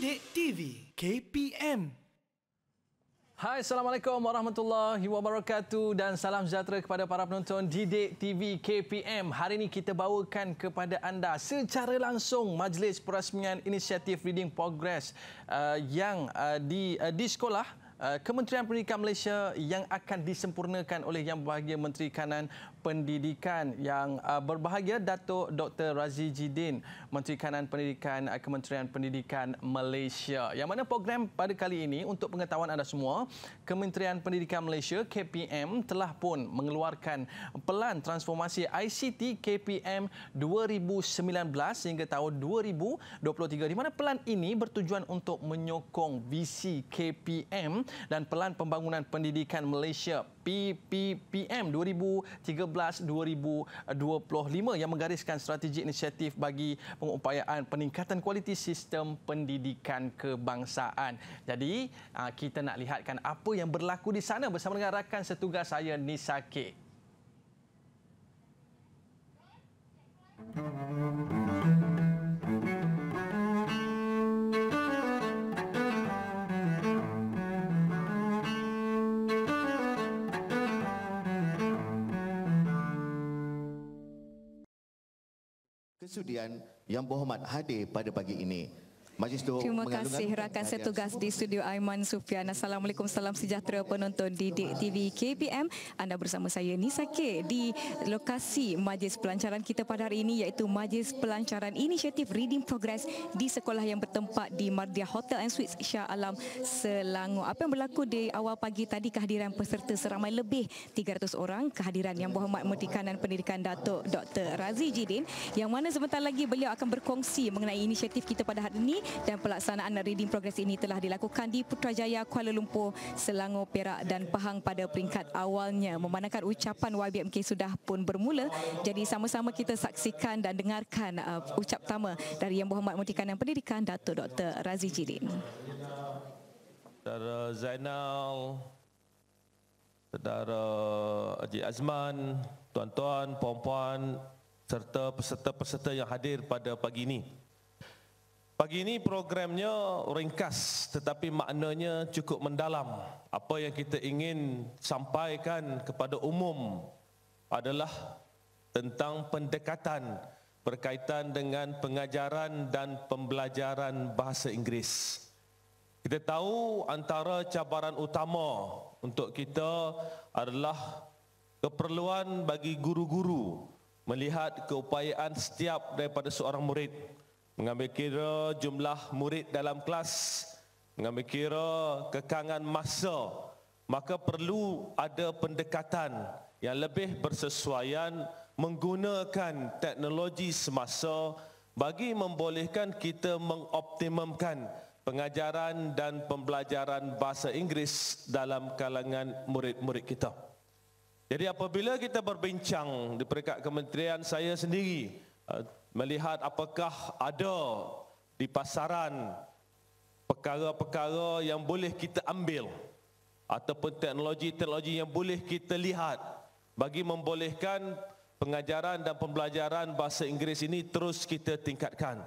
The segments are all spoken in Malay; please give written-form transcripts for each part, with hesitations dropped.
Didik TV KPM. Hai, Assalamualaikum warahmatullahi wabarakatuh dan salam sejahtera kepada para penonton Didik TV KPM. Hari ini kita bawakan kepada anda secara langsung majlis perasmian inisiatif Reading Progress yang di sekolah Kementerian Pendidikan Malaysia yang akan disempurnakan oleh Yang Berbahagia Menteri Kanan Pendidikan. Yang berbahagia Datuk Dr. Razi Jidin, Menteri Kanan Pendidikan Kementerian Pendidikan Malaysia. Yang mana program pada kali ini, untuk pengetahuan anda semua, Kementerian Pendidikan Malaysia KPM telah pun mengeluarkan Pelan Transformasi ICT KPM 2019 hingga tahun 2023, di mana pelan ini bertujuan untuk menyokong visi KPM dan Pelan Pembangunan Pendidikan Malaysia PPPM 2013-2025 yang menggariskan strategi inisiatif bagi pengupayaan peningkatan kualiti sistem pendidikan kebangsaan. Jadi kita nak lihatkan apa yang berlaku di sana bersama dengan rakan setugas saya Nisake. Kesudian Yang Berhormat hadir pada pagi ini. Terima kasih rakan setugas di studio Aiman Sufian. Assalamualaikum, salam sejahtera penonton Didik TV KPM. Anda bersama saya Nisake di lokasi majlis pelancaran kita pada hari ini, iaitu Majlis Pelancaran Inisiatif Reading Progress di sekolah yang bertempat di Mardia Hotel and Suites Shah Alam, Selangor. Apa yang berlaku di awal pagi tadi, kehadiran peserta seramai lebih 300 orang, kehadiran Yang Berhormat Menteri Kanan Pendidikan Datuk Dr. Razi Jidin, yang mana sebentar lagi beliau akan berkongsi mengenai inisiatif kita pada hari ini. Dan pelaksanaan Reading Progress ini telah dilakukan di Putrajaya, Kuala Lumpur, Selangor, Perak dan Pahang pada peringkat awalnya. Memandangkan ucapan YBMK sudah pun bermula, jadi sama-sama kita saksikan dan dengarkan ucap pertama dari Yang Berhormat Menteri Kanan Pendidikan Datuk Dr. Razi Jidin. Saudara Zainal, Saudara Haji Azman, tuan-tuan, puan-puan serta peserta-peserta yang hadir pada pagi ini. Pagi ini programnya ringkas tetapi maknanya cukup mendalam. Apa yang kita ingin sampaikan kepada umum adalah tentang pendekatan berkaitan dengan pengajaran dan pembelajaran bahasa Inggeris. Kita tahu antara cabaran utama untuk kita adalah keperluan bagi guru-guru melihat keupayaan setiap daripada seorang murid, mengambil kira jumlah murid dalam kelas, mengambil kira kekangan masa, maka perlu ada pendekatan yang lebih bersesuaian menggunakan teknologi semasa bagi membolehkan kita mengoptimumkan pengajaran dan pembelajaran bahasa Inggeris dalam kalangan murid-murid kita. Jadi apabila kita berbincang di peringkat kementerian, saya sendiri melihat apakah ada di pasaran perkara-perkara yang boleh kita ambil ataupun teknologi-teknologi yang boleh kita lihat bagi membolehkan pengajaran dan pembelajaran bahasa Inggeris ini terus kita tingkatkan.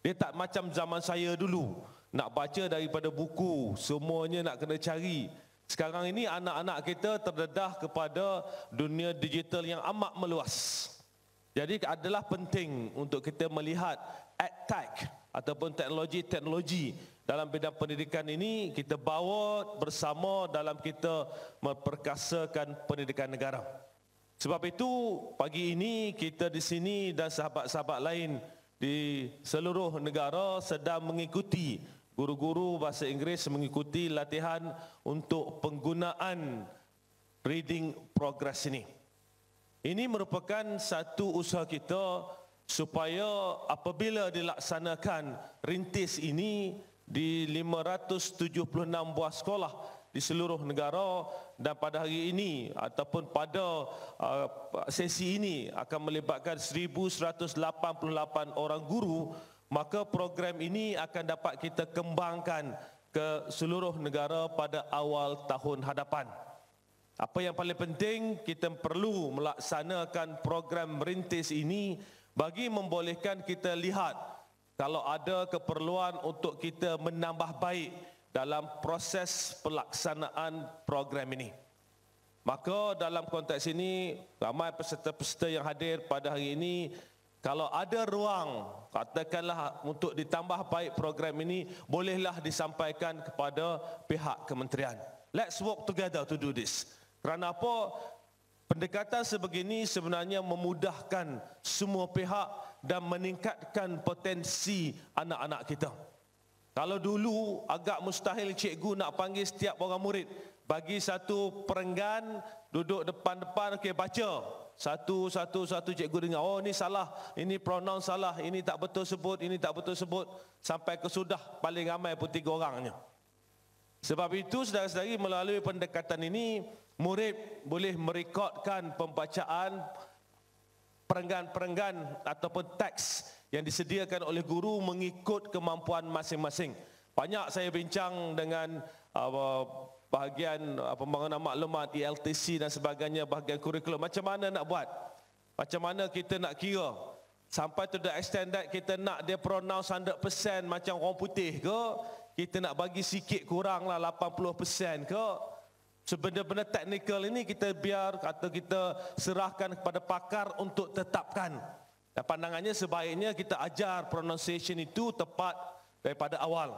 Dia tak macam zaman saya dulu, nak baca daripada buku, semuanya nak kena cari. Sekarang ini anak-anak kita terdedah kepada dunia digital yang amat meluas. Jadi adalah penting untuk kita melihat edtech ataupun teknologi-teknologi dalam bidang pendidikan ini kita bawa bersama dalam kita memperkasakan pendidikan negara. Sebab itu pagi ini kita di sini dan sahabat-sahabat lain di seluruh negara sedang mengikuti, guru-guru bahasa Inggeris mengikuti latihan untuk penggunaan Reading Progress ini. Ini merupakan satu usaha kita supaya apabila dilaksanakan rintis ini di 576 buah sekolah di seluruh negara, dan pada hari ini ataupun pada sesi ini akan melibatkan 1188 orang guru, maka program ini akan dapat kita kembangkan ke seluruh negara pada awal tahun hadapan. Apa yang paling penting, kita perlu melaksanakan program merintis ini bagi membolehkan kita lihat kalau ada keperluan untuk kita menambah baik dalam proses pelaksanaan program ini. Maka dalam konteks ini, ramai peserta-peserta yang hadir pada hari ini, kalau ada ruang, katakanlah untuk ditambah baik program ini, bolehlah disampaikan kepada pihak kementerian. Let's work together to do this. Kerana apa? Pendekatan sebegini sebenarnya memudahkan semua pihak dan meningkatkan potensi anak-anak kita. Kalau dulu agak mustahil cikgu nak panggil setiap orang murid, bagi satu perenggan, duduk depan-depan, okey baca. Satu cikgu dengar, oh ini salah, ini pronoun salah, ini tak betul sebut, ini tak betul sebut. Sampai ke sudah paling ramai pun 3 orangnya. Sebab itu saudara-saudari, melalui pendekatan ini, murid boleh merekodkan pembacaan perenggan-perenggan ataupun teks yang disediakan oleh guru mengikut kemampuan masing-masing. Banyak saya bincang dengan bahagian pembangunan maklumat, ELTC dan sebagainya, bahagian kurikulum. Macam mana nak buat? Macam mana kita nak kira? Sampai to the extent that kita nak dia pronounce 100% macam orang putih ke? Kita nak bagi sikit kurang lah 80% ke? Sebenar-benar teknikal ini kita biar atau kita serahkan kepada pakar untuk tetapkan. Dan pandangannya sebaiknya kita ajar pronunciation itu tepat daripada awal.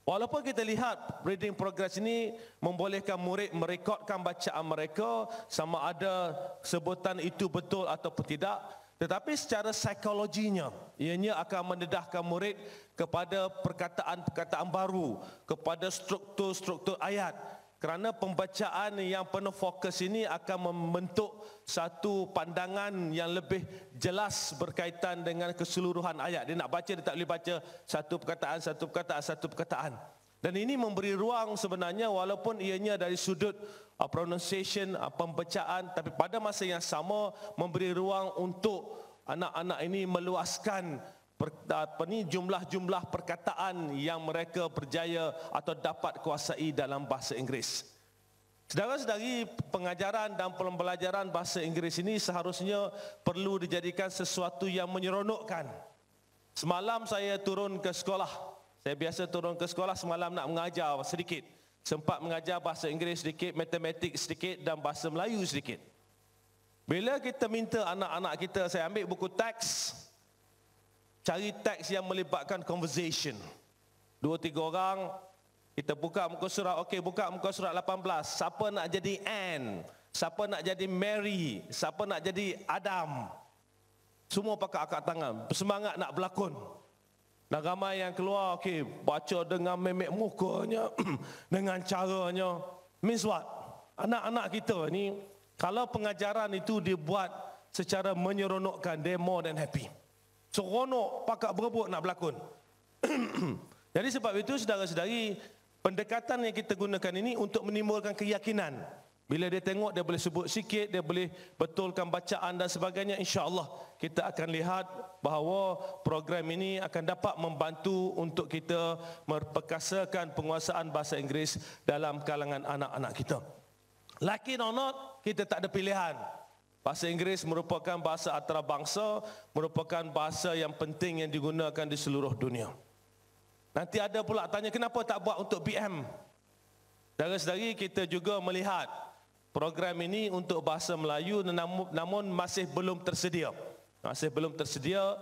Walaupun kita lihat reading progress ini membolehkan murid merekodkan bacaan mereka sama ada sebutan itu betul ataupun tidak, tetapi secara psikologinya ianya akan mendedahkan murid kepada perkataan-perkataan baru, kepada struktur-struktur ayat. Kerana pembacaan yang penuh fokus ini akan membentuk satu pandangan yang lebih jelas berkaitan dengan keseluruhan ayat. Dia nak baca, dia tak boleh baca satu perkataan. Dan ini memberi ruang sebenarnya walaupun ianya dari sudut pronunciation, pembacaan, tapi pada masa yang sama memberi ruang untuk anak-anak ini meluaskan jumlah-jumlah perkataan yang mereka berjaya atau dapat kuasai dalam bahasa Inggeris. Saudara-saudari, pengajaran dan pembelajaran bahasa Inggeris ini seharusnya perlu dijadikan sesuatu yang menyeronokkan. Semalam saya turun ke sekolah. Saya biasa turun ke sekolah semalam nak mengajar sedikit. Sempat mengajar bahasa Inggeris sedikit, matematik sedikit dan bahasa Melayu sedikit. Bila kita minta anak-anak kita, saya ambil buku teks, cari teks yang melibatkan conversation. 2-3 orang, kita buka muka surat. Okey, buka muka surat 18. Siapa nak jadi Anne? Siapa nak jadi Mary? Siapa nak jadi Adam? Semua pakai akak tangan, bersemangat nak berlakon. Dan ramai yang keluar, okey, baca dengan memek mukanya, dengan caranya. Means what? Anak-anak kita ni, kalau pengajaran itu dibuat secara menyeronokkan, they're more than happy. Seronok, pakak berebut nak berlakon. Jadi sebab itu saudara-saudari, pendekatan yang kita gunakan ini untuk menimbulkan keyakinan. Bila dia tengok, dia boleh sebut sikit, dia boleh betulkan bacaan dan sebagainya. InsyaAllah kita akan lihat bahawa program ini akan dapat membantu untuk kita memperkasakan penguasaan bahasa Inggeris dalam kalangan anak-anak kita. Like it or not, kita tak ada pilihan. Bahasa Inggeris merupakan bahasa antarabangsa, merupakan bahasa yang penting yang digunakan di seluruh dunia. Nanti ada pula tanya, kenapa tak buat untuk BM? Saudara-saudari, kita juga melihat program ini untuk bahasa Melayu namun masih belum tersedia. Masih belum tersedia.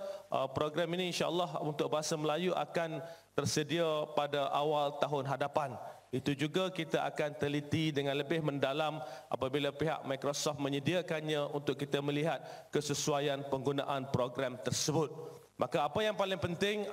Program ini insya-Allah untuk bahasa Melayu akan tersedia pada awal tahun hadapan. Itu juga kita akan teliti dengan lebih mendalam apabila pihak Microsoft menyediakannya untuk kita melihat kesesuaian penggunaan program tersebut. Maka apa yang paling penting,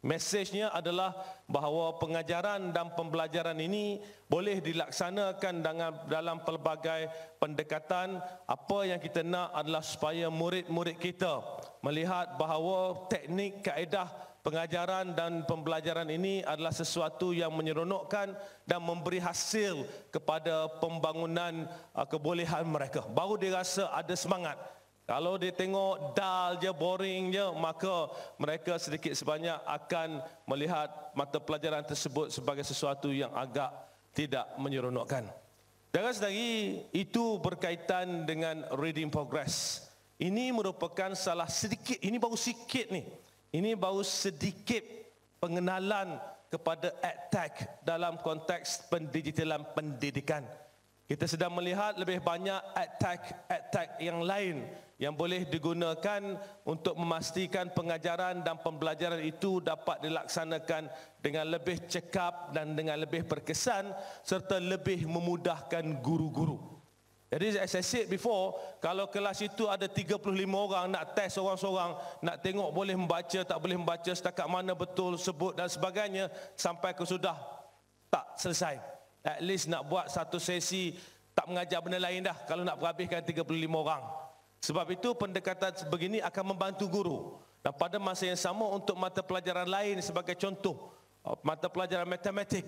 mesejnya adalah bahawa pengajaran dan pembelajaran ini boleh dilaksanakan dalam pelbagai pendekatan. Apa yang kita nak adalah supaya murid-murid kita melihat bahawa teknik, kaedah pengajaran dan pembelajaran ini adalah sesuatu yang menyeronokkan dan memberi hasil kepada pembangunan kebolehan mereka. Baru dia rasa ada semangat. Kalau dia tengok dull je, boring je, maka mereka sedikit sebanyak akan melihat mata pelajaran tersebut sebagai sesuatu yang agak tidak menyeronokkan. Saudara-saudari, itu berkaitan dengan reading progress. Ini merupakan salah sedikit, ini baru sikit ni. Ini baru sedikit pengenalan kepada EdTech dalam konteks pendigitalan pendidikan. Kita sedang melihat lebih banyak EdTech yang lain yang boleh digunakan untuk memastikan pengajaran dan pembelajaran itu dapat dilaksanakan dengan lebih cekap dan dengan lebih berkesan serta lebih memudahkan guru-guru. Jadi as I said before, kalau kelas itu ada 35 orang nak test seorang-seorang, nak tengok boleh membaca, tak boleh membaca, setakat mana betul sebut dan sebagainya, sampai ke sudah tak selesai. At least nak buat satu sesi tak mengajar benda lain dah kalau nak berhabiskan 35 orang. Sebab itu pendekatan sebegini akan membantu guru. Dan pada masa yang sama untuk mata pelajaran lain sebagai contoh, mata pelajaran matematik,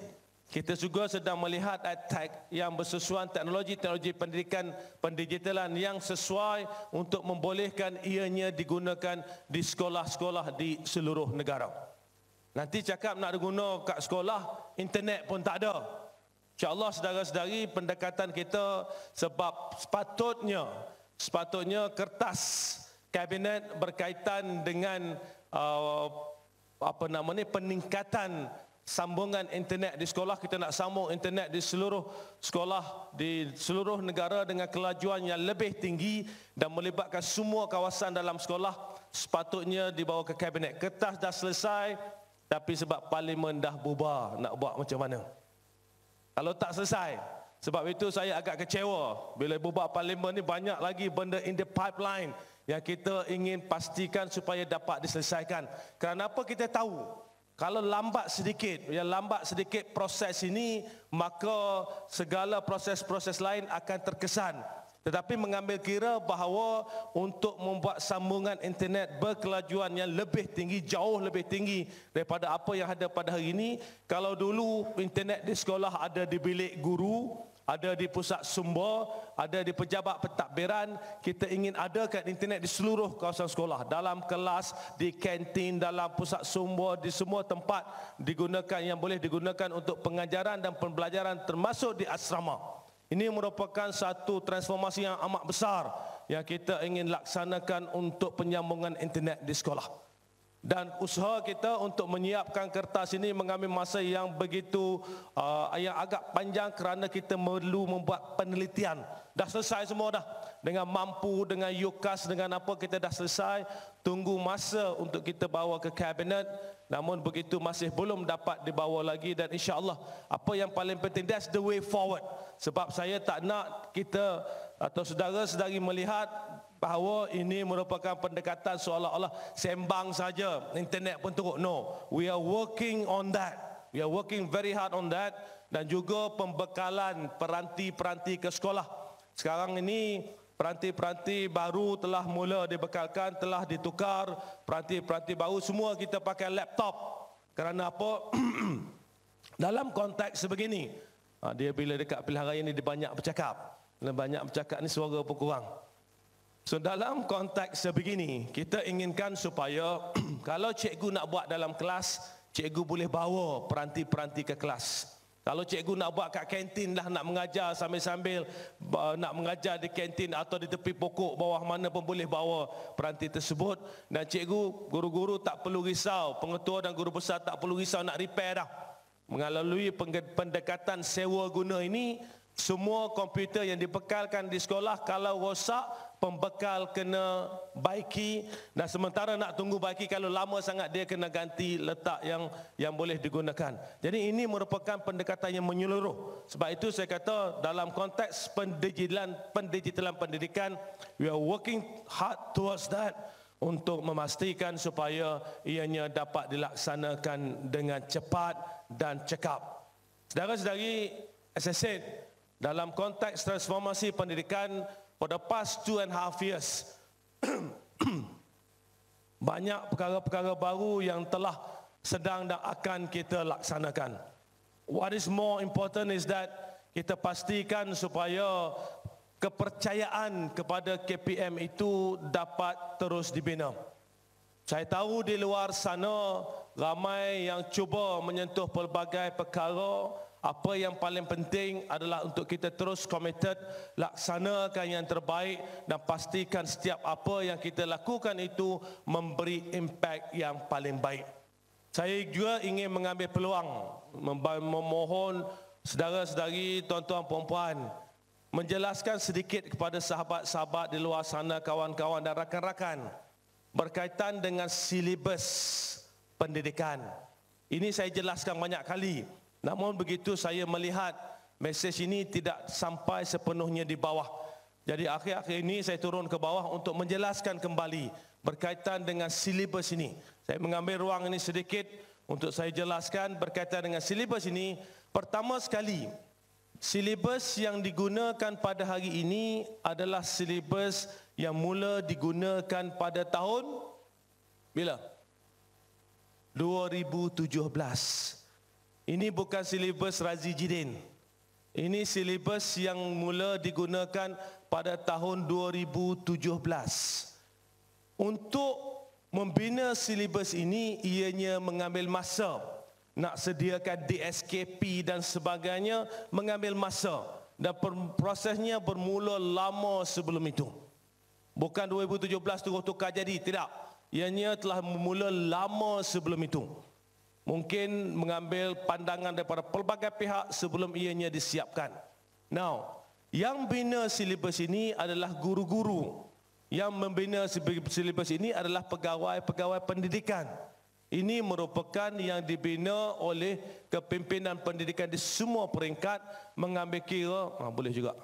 kita juga sedang melihat EdTech yang bersesuaian teknologi pendidikan pendigitalan yang sesuai untuk membolehkan ianya digunakan di sekolah-sekolah di seluruh negara. Nanti cakap nak guna kat sekolah, internet pun tak ada. InsyaAllah saudara-saudari, pendekatan kita sebab sepatutnya kertas kabinet berkaitan dengan peningkatan sambungan internet di sekolah. Kita nak sambung internet di seluruh sekolah di seluruh negara dengan kelajuan yang lebih tinggi dan melibatkan semua kawasan dalam sekolah. Sepatutnya dibawa ke kabinet. Kertas dah selesai, tapi sebab parlimen dah bubar, nak buat macam mana? Kalau tak selesai, sebab itu saya agak kecewa bila bubar parlimen ni banyak lagi benda in the pipeline yang kita ingin pastikan supaya dapat diselesaikan. Kerana apa kita tahu? Kalau lambat sedikit proses ini, maka segala proses-proses lain akan terkesan. Tetapi mengambil kira bahawa untuk membuat sambungan internet berkelajuan yang lebih tinggi, jauh lebih tinggi daripada apa yang ada pada hari ini. Kalau dulu internet di sekolah ada di bilik guru, ada di pusat sumber, ada di pejabat pentadbiran, kita ingin adakan internet di seluruh kawasan sekolah, dalam kelas, di kantin, dalam pusat sumber, di semua tempat digunakan yang boleh digunakan untuk pengajaran dan pembelajaran termasuk di asrama. Ini merupakan satu transformasi yang amat besar yang kita ingin laksanakan untuk penyambungan internet di sekolah. Dan usaha kita untuk menyiapkan kertas ini mengambil masa yang begitu yang agak panjang kerana kita perlu membuat penelitian. Dah selesai semua dah. Dengan mampu, dengan UKAS, dengan apa kita dah selesai. Tunggu masa untuk kita bawa ke kabinet. Namun begitu masih belum dapat dibawa lagi. Dan insyaAllah apa yang paling penting, that's the way forward. Sebab saya tak nak kita atau saudara-saudari melihat bahawa ini merupakan pendekatan seolah-olah sembang saja, internet pun teruk. No, we are working on that. We are working very hard on that. Dan juga pembekalan peranti-peranti ke sekolah. Sekarang ini peranti-peranti baru telah mula dibekalkan, telah ditukar. Peranti-peranti baru semua kita pakai laptop. Kerana apa? Dalam konteks sebegini, dia bila dekat pilihan raya ni dia banyak bercakap. Dan banyak bercakap ni suara pun kurang. So dalam konteks sebegini, kita inginkan supaya kalau cikgu nak buat dalam kelas, cikgu boleh bawa peranti-peranti ke kelas. Kalau cikgu nak buat kat kantin lah, nak mengajar sambil-sambil nak mengajar di kantin atau di tepi pokok bawah mana pun boleh bawa peranti tersebut. Dan cikgu, guru-guru tak perlu risau, pengetua dan guru besar tak perlu risau nak repair dah. Melalui pendekatan sewa guna ini, semua komputer yang dibekalkan di sekolah kalau rosak, pembekal kena baiki, dan sementara nak tunggu baiki, kalau lama sangat dia kena ganti letak yang boleh digunakan. Jadi ini merupakan pendekatan yang menyeluruh. Sebab itu saya kata dalam konteks pendigitalan pendidikan, we are working hard towards that untuk memastikan supaya ianya dapat dilaksanakan dengan cepat dan cekap. Saudara-saudari, as I said, dalam konteks transformasi pendidikan for the past 2.5 years, banyak perkara-perkara baru yang telah sedang dan akan kita laksanakan. What is more important is that kita pastikan supaya kepercayaan kepada KPM itu dapat terus dibina. Saya tahu di luar sana ramai yang cuba menyentuh pelbagai perkara, apa yang paling penting adalah untuk kita terus committed, laksanakan yang terbaik dan pastikan setiap apa yang kita lakukan itu memberi impact yang paling baik. Saya juga ingin mengambil peluang memohon saudara-saudari, tuan-tuan perempuan, menjelaskan sedikit kepada sahabat-sahabat di luar sana, kawan-kawan dan rakan-rakan berkaitan dengan silibus pendidikan. Ini saya jelaskan banyak kali. Namun begitu saya melihat mesej ini tidak sampai sepenuhnya di bawah. Jadi akhir-akhir ini saya turun ke bawah untuk menjelaskan kembali berkaitan dengan silibus ini. Saya mengambil ruang ini sedikit untuk saya jelaskan berkaitan dengan silibus ini. Pertama sekali, silibus yang digunakan pada hari ini adalah silibus yang mula digunakan pada tahun bila? 2017. Ini bukan silibus Razi Jidin. Ini silibus yang mula digunakan pada tahun 2017. Untuk membina silibus ini, ianya mengambil masa. Nak sediakan DSKP dan sebagainya mengambil masa. Dan prosesnya bermula lama sebelum itu. Bukan 2017 tukar jadi, tidak. Ianya telah bermula lama sebelum itu. Mungkin mengambil pandangan daripada pelbagai pihak sebelum ianya disiapkan. Now, yang bina silibus ini adalah guru-guru. Yang membina silibus ini adalah pegawai-pegawai pendidikan. Ini merupakan yang dibina oleh kepimpinan pendidikan di semua peringkat, mengambil kira, boleh juga.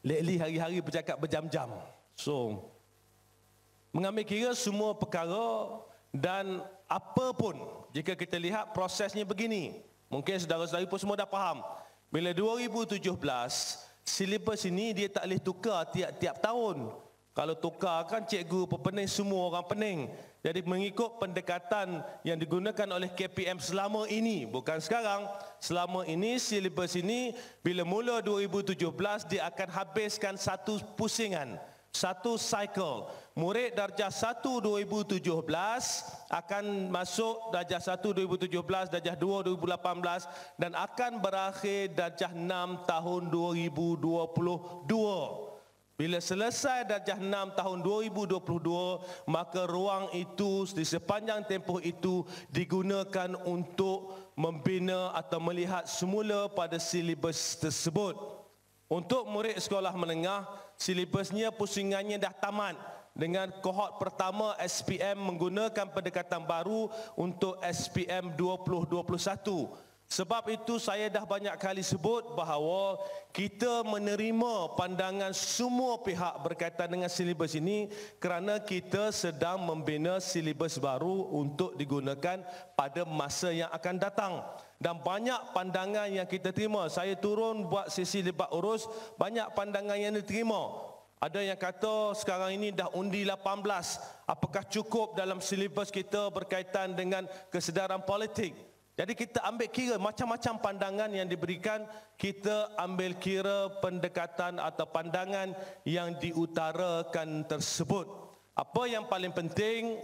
Lately hari-hari bercakap berjam-jam. So, mengambil kira semua perkara dan apa pun, jika kita lihat prosesnya begini. Mungkin saudara-saudari pun semua dah faham. Bila 2017, silibus ini dia tak boleh tukar tiap-tiap tahun. Kalau tukar kan cikgu pening, semua orang pening. Jadi mengikut pendekatan yang digunakan oleh KPM selama ini, bukan sekarang, selama ini silibus ini bila mula 2017 dia akan habiskan satu pusingan, satu cycle. Murid darjah 1 2017 akan masuk darjah 1 2017, darjah 2 2018 dan akan berakhir darjah 6 tahun 2022. Bila selesai darjah 6 tahun 2022, maka ruang itu di sepanjang tempoh itu digunakan untuk membina atau melihat semula pada silibus tersebut. Untuk murid sekolah menengah, silibusnya pusingannya dah tamat. Dengan kohort pertama SPM menggunakan pendekatan baru untuk SPM 2021. Sebab itu saya dah banyak kali sebut bahawa kita menerima pandangan semua pihak berkaitan dengan silibus ini kerana kita sedang membina silibus baru untuk digunakan pada masa yang akan datang. Dan banyak pandangan yang kita terima. Saya turun buat sesi debat urus, banyak pandangan yang diterima. Ada yang kata sekarang ini dah undi 18. Apakah cukup dalam silibus kita berkaitan dengan kesedaran politik? Jadi kita ambil kira macam-macam pandangan yang diberikan, kita ambil kira pendekatan atau pandangan yang diutarakan tersebut. Apa yang paling penting,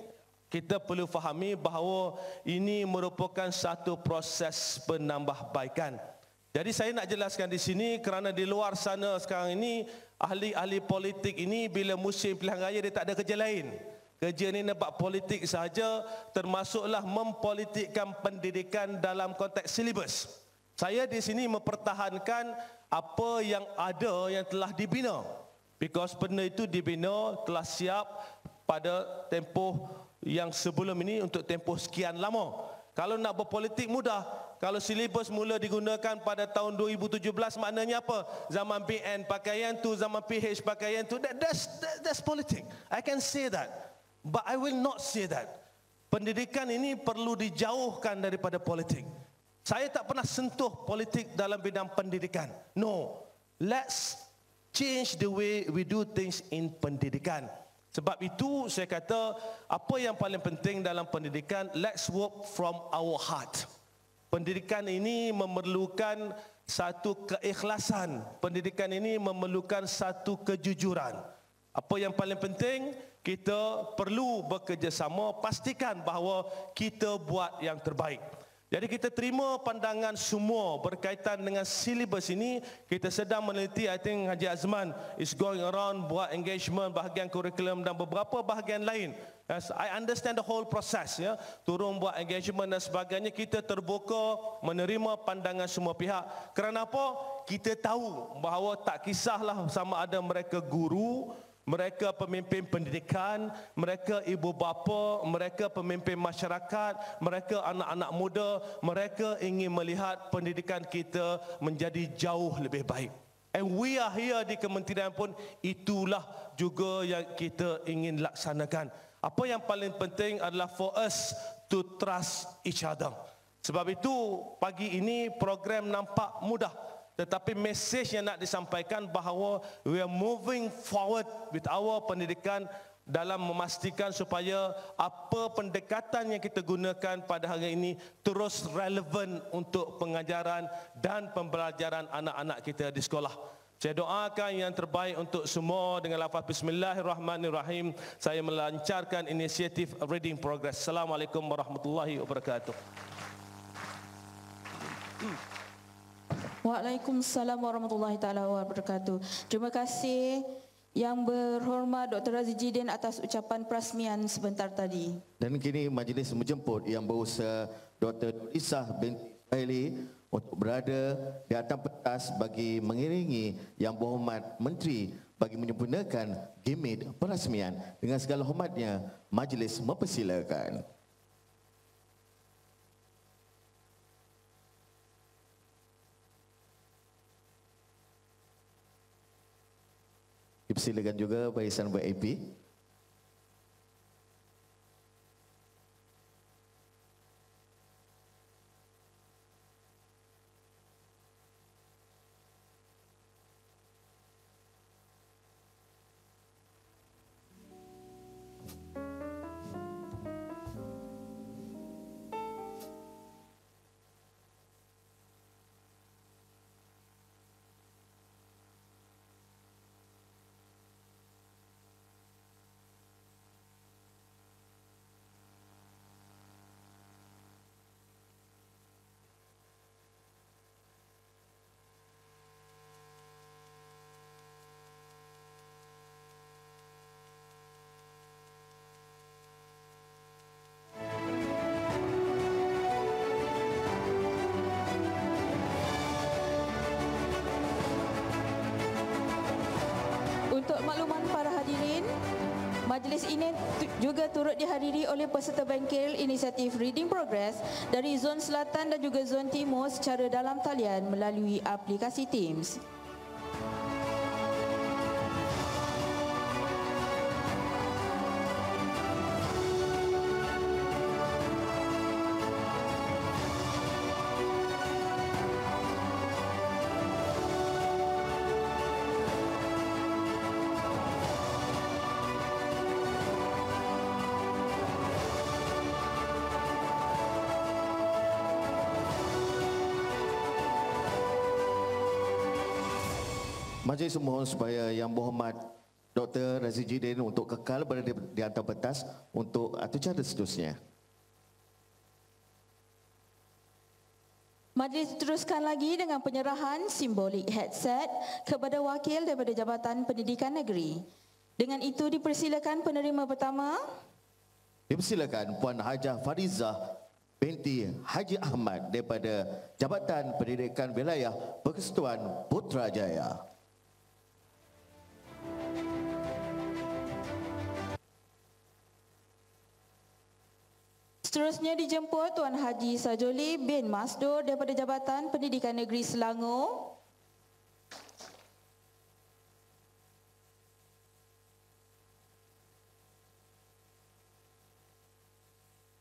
kita perlu fahami bahawa ini merupakan satu proses penambahbaikan. Jadi saya nak jelaskan di sini kerana di luar sana sekarang ini, ahli-ahli politik ini bila musim pilihan raya dia tak ada kerja lain. Kerja ni nampak politik sahaja, termasuklah mempolitikkan pendidikan dalam konteks silibus. Saya di sini mempertahankan apa yang ada yang telah dibina. Because benda itu dibina telah siap pada tempoh yang sebelum ini untuk tempoh sekian lama. Kalau nak berpolitik mudah. Kalau silibus mula digunakan pada tahun 2017 maknanya apa? Zaman BN pakaian tu, zaman PH pakaian tu. That's politik. I can say that. But I will not say that. Pendidikan ini perlu dijauhkan daripada politik. Saya tak pernah sentuh politik dalam bidang pendidikan. No. Let's change the way we do things in pendidikan. Sebab itu saya kata apa yang paling penting dalam pendidikan, let's work from our heart. Pendidikan ini memerlukan satu keikhlasan. Pendidikan ini memerlukan satu kejujuran. Apa yang paling penting, kita perlu bekerjasama, pastikan bahawa kita buat yang terbaik. Jadi kita terima pandangan semua berkaitan dengan silibus ini. Kita sedang meneliti, I think Haji Azman is going around buat engagement bahagian kurikulum dan beberapa bahagian lain. As I understand the whole process, ya, turun buat engagement dan sebagainya. Kita terbuka menerima pandangan semua pihak. Kerana apa? Kita tahu bahawa tak kisahlah sama ada mereka guru, mereka pemimpin pendidikan, mereka ibu bapa, mereka pemimpin masyarakat, mereka anak-anak muda, mereka ingin melihat pendidikan kita menjadi jauh lebih baik. And we are here di kementerian pun itulah juga yang kita ingin laksanakan. Apa yang paling penting adalah for us to trust each other. Sebab itu pagi ini program nampak mudah, tetapi mesej yang nak disampaikan bahawa we are moving forward with our pendidikan dalam memastikan supaya apa pendekatan yang kita gunakan pada hari ini terus relevan untuk pengajaran dan pembelajaran anak-anak kita di sekolah. Saya doakan yang terbaik untuk semua dengan lafaz Bismillahirrahmanirrahim. Saya melancarkan inisiatif Reading Progress. Assalamualaikum warahmatullahi wabarakatuh. Waalaikumsalam warahmatullahi taala wabarakatuh. Terima kasih Yang Berhormat Dr. Razi Jidin atas ucapan perasmian sebentar tadi. Dan kini majlis menjemput Yang Berusaha Dr. Isah binti Suhaili untuk berada di atas pentas bagi mengiringi Yang Berhormat Menteri bagi menyempurnakan gimit perasmian. Dengan segala hormatnya, majlis mempersilakan. Dipersilakan juga barisan VIP. Untuk makluman para hadirin, majlis ini juga turut dihadiri oleh peserta bengkel inisiatif Reading Progress dari Zon Selatan dan juga Zon Timur secara dalam talian melalui aplikasi Teams. Majlis memohon supaya Yang Berhormat Dr. Razi Jidin untuk kekal berada di atas pentas untuk acara seterusnya. Majlis diteruskan lagi dengan penyerahan simbolik headset kepada wakil daripada Jabatan Pendidikan Negeri. Dengan itu dipersilakan penerima pertama. Dipersilakan Puan Hajah Farizah binti Haji Ahmad daripada Jabatan Pendidikan Wilayah Persekutuan Putrajaya. Seterusnya dijemput Tuan Haji Sajoli bin Masdur daripada Jabatan Pendidikan Negeri Selangor.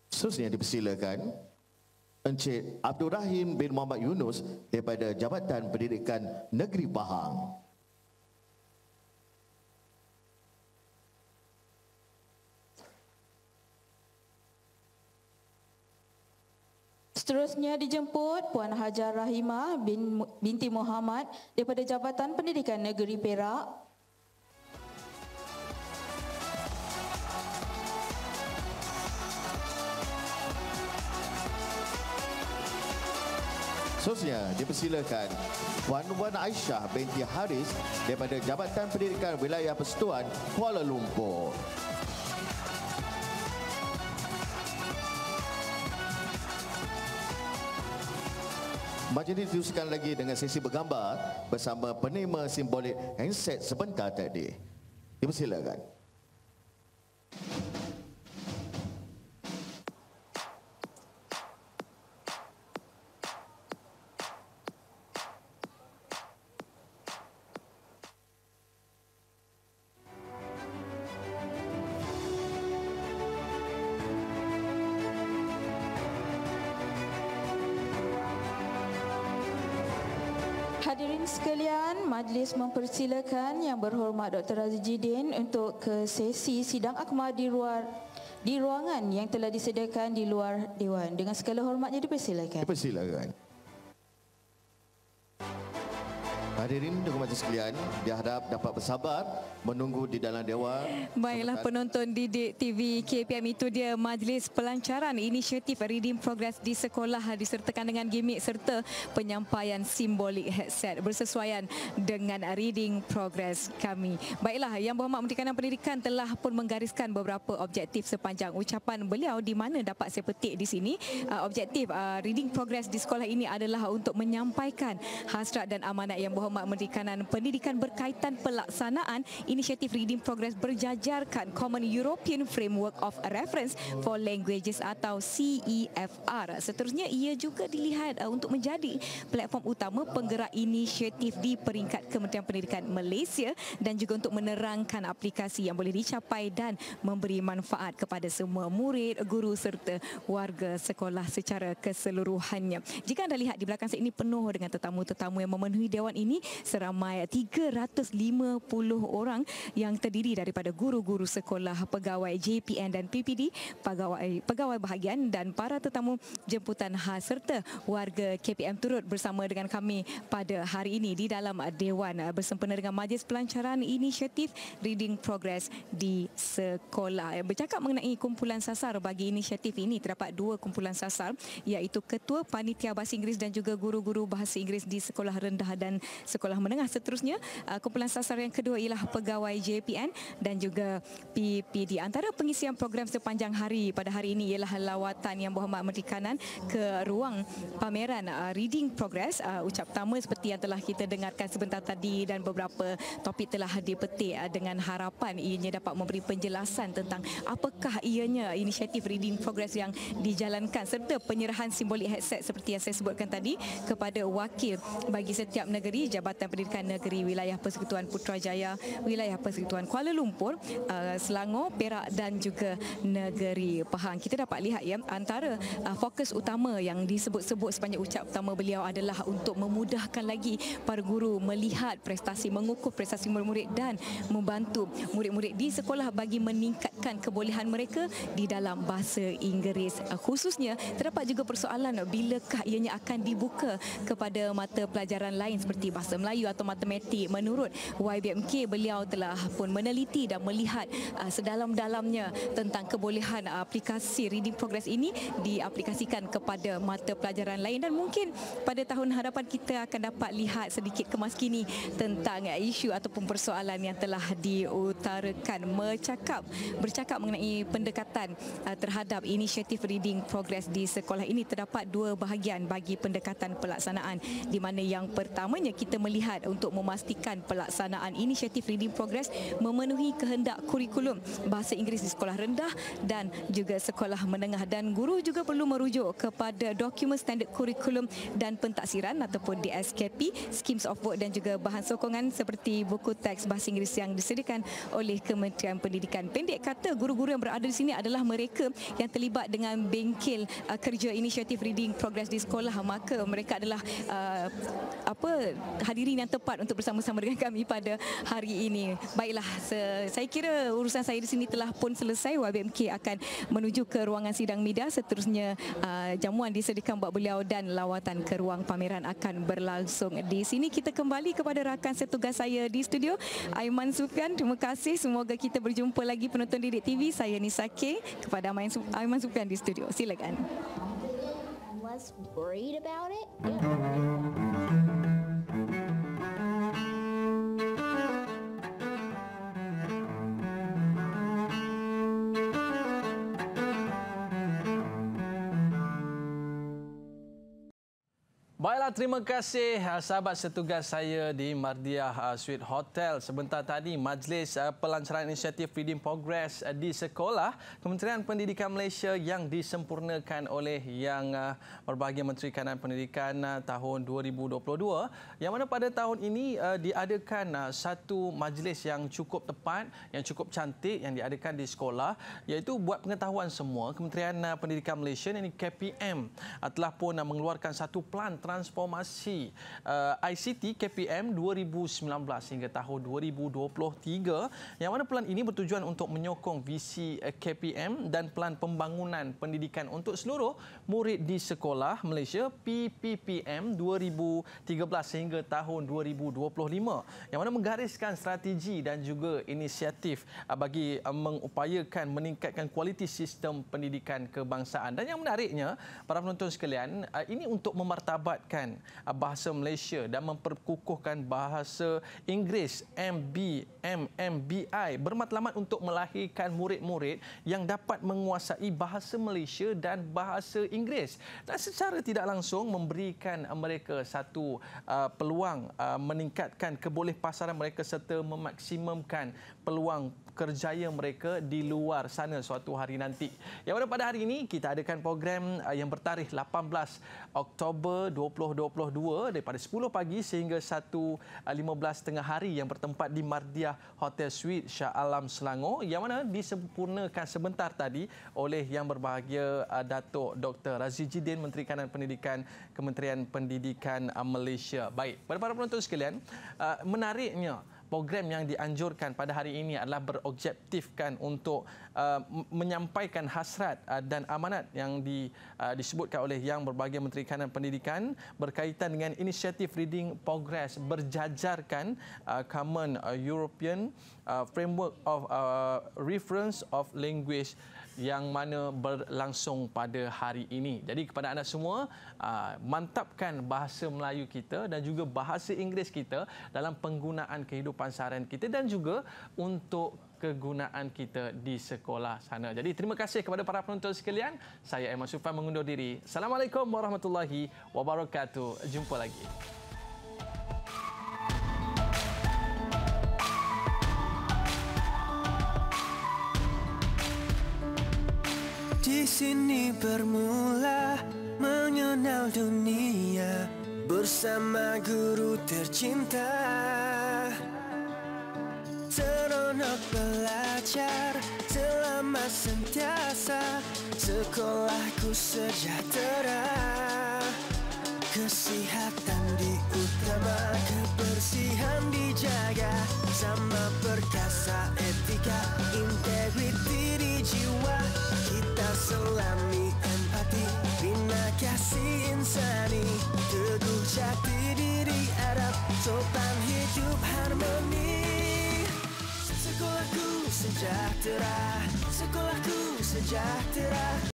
Seterusnya dipersilakan Encik Abdul Rahim bin Muhammad Yunus daripada Jabatan Pendidikan Negeri Pahang. Seterusnya dijemput Puan Hajar Rahimah binti Muhammad daripada Jabatan Pendidikan Negeri Perak. Seterusnya dipersilakan Puan Wan Aisyah binti Haris daripada Jabatan Pendidikan Wilayah Persekutuan Kuala Lumpur. Majlis diteruskan lagi dengan sesi bergambar bersama penerima simbolik handset sebentar tadi. Dipersilakan. Hadirin sekalian, majlis mempersilakan Yang Berhormat Dr. Razidin untuk ke sesi sidang akhbar di ruangan yang telah disediakan di luar Dewan. Dengan segala hormatnya dipersilakan. Dipersilakan. Hadirin dan hadirat sekalian, diharap dapat bersabar menunggu di dalam dewan. Baiklah penonton Didik TV KPM, itu dia majlis pelancaran inisiatif Reading Progress di sekolah disertakan dengan gimmick serta penyampaian simbolik headset bersesuaian dengan Reading Progress kami. Baiklah, Yang Berhormat Menteri Kanan Pendidikan telah pun menggariskan beberapa objektif sepanjang ucapan beliau, di mana dapat saya petik di sini. Objektif Reading Progress di sekolah ini adalah untuk menyampaikan hasrat dan amanat Yang Berhormat Menteri Kanan Pendidikan berkaitan pelaksanaan inisiatif Reading Progress berjajarkan Common European Framework of Reference for Languages atau CEFR. Seterusnya, ia juga dilihat untuk menjadi platform utama penggerak inisiatif di peringkat Kementerian Pendidikan Malaysia dan juga untuk menerangkan aplikasi yang boleh dicapai dan memberi manfaat kepada semua murid, guru serta warga sekolah secara keseluruhannya. Jika anda lihat di belakang saya ini penuh dengan tetamu-tetamu yang memenuhi dewan ini, seramai 350 orang yang terdiri daripada guru-guru sekolah, pegawai JPN dan PPD, pegawai bahagian dan para tetamu jemputan khas serta warga KPM turut bersama dengan kami pada hari ini di dalam Dewan bersempena dengan Majlis Pelancaran Inisiatif Reading Progress di sekolah. Bercakap mengenai kumpulan sasar bagi inisiatif ini, terdapat dua kumpulan sasar, iaitu Ketua Panitia Bahasa Inggeris dan juga guru-guru bahasa Inggeris di sekolah rendah dan sekolah menengah. Seterusnya, kumpulan sasar yang kedua ialah pegawai JPN dan juga PPD. Antara pengisian program sepanjang hari pada hari ini ialah lawatan Yang Berhormat Menteri Kanan ke ruang pameran Reading Progress. Ucap pertama seperti yang telah kita dengarkan sebentar tadi dan beberapa topik telah dipetik dengan harapan ianya dapat memberi penjelasan tentang apakah ianya inisiatif Reading Progress yang dijalankan serta penyerahan simbolik headset seperti yang saya sebutkan tadi kepada wakil bagi setiap negeri, Jabatan Pendidikan Negeri Wilayah Persekutuan Putrajaya, Wilayah Persekutuan Kuala Lumpur, Selangor, Perak dan juga Negeri Pahang. Kita dapat lihat ya, antara fokus utama yang disebut-sebut sepanjang ucap pertama beliau adalah untuk memudahkan lagi para guru melihat prestasi, mengukur prestasi murid-murid dan membantu murid-murid di sekolah bagi meningkatkan kebolehan mereka di dalam bahasa Inggeris. Khususnya terdapat juga persoalan bilakah ianya akan dibuka kepada mata pelajaran lain seperti bahasa Melayu atau matematik. Menurut YBMK, beliau telah pun meneliti dan melihat sedalam-dalamnya tentang kebolehan aplikasi Reading Progress ini diaplikasikan kepada mata pelajaran lain, dan mungkin pada tahun hadapan kita akan dapat lihat sedikit kemaskini tentang isu ataupun persoalan yang telah diutarakan. Bercakap mengenai pendekatan terhadap inisiatif Reading Progress di sekolah ini, terdapat dua bahagian bagi pendekatan pelaksanaan, di mana yang pertamanya kita melihat untuk memastikan pelaksanaan inisiatif Reading Progress memenuhi kehendak kurikulum bahasa Inggeris di sekolah rendah dan juga sekolah menengah, dan guru juga perlu merujuk kepada dokumen standard kurikulum dan pentaksiran ataupun DSKP, Schemes of Work dan juga bahan sokongan seperti buku teks bahasa Inggeris yang disediakan oleh Kementerian Pendidikan. Pendek kata, guru-guru yang berada di sini adalah mereka yang terlibat dengan bengkel kerja inisiatif Reading Progress di sekolah, maka mereka adalah hadirin yang tepat untuk bersama-sama dengan kami pada hari ini. Baiklah, saya kira urusan saya di sini telah pun selesai. YBMK akan menuju ke ruangan sidang media. Seterusnya jamuan disediakan buat beliau dan lawatan ke ruang pameran akan berlangsung. Di sini kita kembali kepada rakan setugas saya di studio, Aiman Sufian. Terima kasih. Semoga kita berjumpa lagi penonton Didik TV. Saya Nisa K kepada Aiman Sufian di studio. Silakan. was worried about it. Yeah, worried about it. Baiklah, terima kasih sahabat setugas saya di Mardiah Suite Hotel. Sebentar tadi, Majlis Pelancaran Inisiatif Reading Progress di Sekolah Kementerian Pendidikan Malaysia yang disempurnakan oleh Yang Berbahagia Menteri Kanan Pendidikan tahun 2022, yang mana pada tahun ini diadakan satu majlis yang cukup tepat, yang cukup cantik yang diadakan di sekolah, iaitu buat pengetahuan semua, Kementerian Pendidikan Malaysia yang KPM telah pun mengeluarkan satu pelan transformasi ICT KPM 2019 hingga tahun 2023, yang mana pelan ini bertujuan untuk menyokong visi KPM dan pelan pembangunan pendidikan untuk seluruh murid di sekolah Malaysia PPPM 2013 hingga tahun 2025, yang mana menggariskan strategi dan juga inisiatif bagi mengupayakan meningkatkan kualiti sistem pendidikan kebangsaan. Dan yang menariknya, para penonton sekalian, ini untuk memartabatkan bahasa Malaysia dan memperkukuhkan bahasa Inggeris MBI bermatlamat untuk melahirkan murid-murid yang dapat menguasai bahasa Malaysia dan bahasa Inggeris, dan secara tidak langsung memberikan mereka satu peluang meningkatkan kebolehpasaran mereka serta memaksimumkan peluang kerjaya mereka di luar sana suatu hari nanti. Yang mana pada hari ini kita adakan program yang bertarikh 18 Oktober 2022 daripada 10 pagi sehingga 1.15 tengah hari, yang bertempat di Mardiah Hotel Suite Shah Alam Selangor, yang mana disempurnakan sebentar tadi oleh Yang Berbahagia Datuk Dr. Razidin, Menteri Kanan Pendidikan Kementerian Pendidikan Malaysia. Baik, pada para penonton sekalian, menariknya program yang dianjurkan pada hari ini adalah berobjektifkan untuk menyampaikan hasrat dan amanat yang disebutkan oleh Yang Berbahagia Menteri Kanan Pendidikan berkaitan dengan inisiatif Reading Progress berjajarkan Common European Framework of Reference of Language yang mana berlangsung pada hari ini. Jadi kepada anda semua, mantapkan bahasa Melayu kita dan juga bahasa Inggeris kita dalam penggunaan kehidupan seharian kita dan juga untuk kegunaan kita di sekolah sana. Jadi terima kasih kepada para penonton sekalian. Saya Aiman Sufyan mengundur diri. Assalamualaikum warahmatullahi wabarakatuh. Jumpa lagi. Di sini bermula mengenal dunia bersama guru tercinta. Seronok belajar selama sentiasa, sekolahku sejahtera. Kesihatan diutama, kebersihan dijaga, sama perkasa etika, integriti di jiwa. Kita selami empati, bina kasih insani, teguh jati diri adab, sopan hidup harmoni. Sekolahku sejahtera, sekolahku sejahtera.